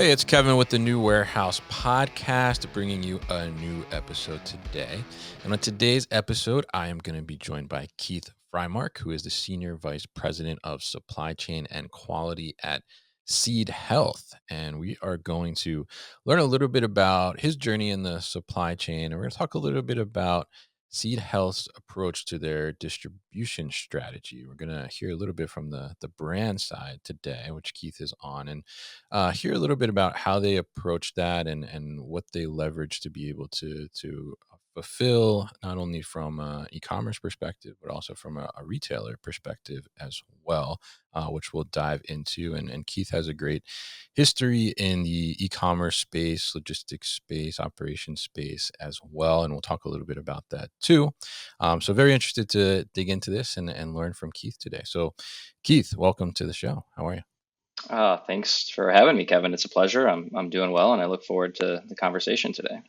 Hey, it's Kevin with the New Warehouse Podcast, bringing you a new episode today. And on today's episode, I am going to be joined by Keith Frymark, who is the Senior Vice President of Supply Chain and Quality at Seed Health. And we are going to learn a little bit about his journey in the supply chain. And we're going to talk a little bit about Seed Health's approach to their distribution strategy. We're going to hear a little bit from the brand side today, which Keith is on, and hear a little bit about how they approach that and what they leverage to be able to fulfill, not only from an e-commerce perspective but also from a retailer perspective as well, which we'll dive into. And Keith has a great history in the e-commerce space, logistics space, operations space as well, and we'll talk a little bit about that too. So very interested to dig into this and learn from Keith today. So Keith, welcome to the show. How are you? Thanks for having me, Kevin. It's a pleasure. I'm doing well, and I look forward to the conversation today.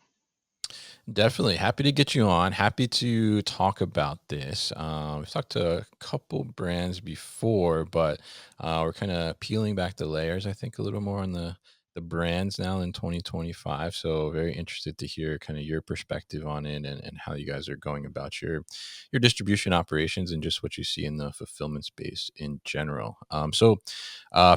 Definitely. Happy to get you on. Happy to talk about this. We've talked to a couple brands before, but we're kind of peeling back the layers, I think, a little more on the brands now in 2025. So very interested to hear kind of your perspective on it and how you guys are going about your distribution operations and just what you see in the fulfillment space in general. So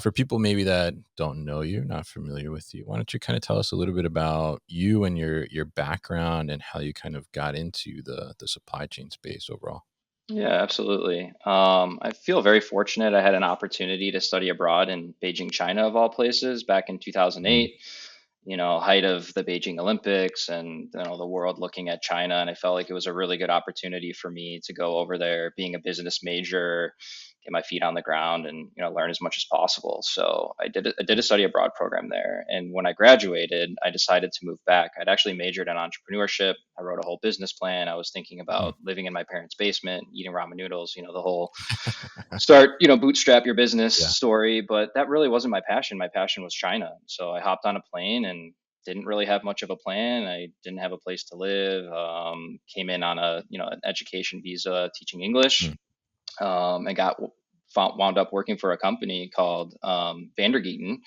for people maybe that don't know you, not familiar with you, why don't you kind of tell us a little bit about you and your background and how you kind of got into the supply chain space overall? Yeah, absolutely. I feel very fortunate. I had an opportunity to study abroad in Beijing, China, of all places, back in Mm, 2008. Height of the Beijing Olympics, and the world looking at China. And I felt like it was a really good opportunity for me to go over there, being a business major, get my feet on the ground, and learn as much as possible. So I did a study abroad program there, and when I graduated, I decided to move back. I'd actually majored in entrepreneurship. I wrote a whole business plan. I was thinking mm. about living in my parents' basement, eating ramen noodles. The whole start, bootstrap your business Yeah. story. But that really wasn't my passion. My passion was China. So I hopped on a plane and didn't really have much of a plan. I didn't have a place to live. Came in on an education visa teaching English, Mm. and wound up working for a company called Vandergeeten,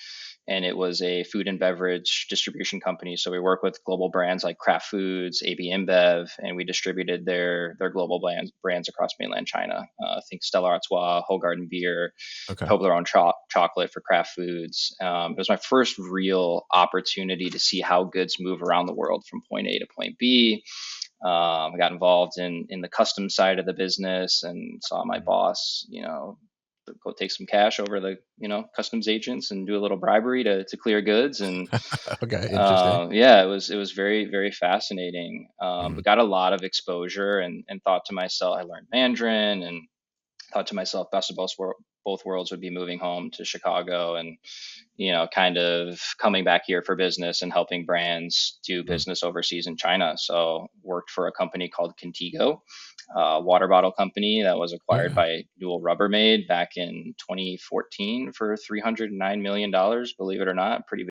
and it was a food and beverage distribution company. So we work with global brands like Kraft Foods, AB InBev, and we distributed their global brands across mainland China. I think Stella Artois, Hoegaarden beer, Okay. Toblerone chocolate for Kraft Foods. It was my first real opportunity to see how goods move around the world from point A to point B. I got involved in the custom side of the business and saw my Mm. boss, go take some cash over the, customs agents and do a little bribery to clear goods. And Okay. Interesting. yeah, it was very, very fascinating. Mhm. But got a lot of exposure, and thought to myself, I learned Mandarin, and thought to myself, best of both worlds would be moving home to Chicago and, kind of coming back here for business and helping brands do Mm. business overseas in China. So worked for a company called Contigo, a water bottle company that was Oh acquired yeah. by Newell Rubbermaid back in 2014 for $309 million, believe it or not, pretty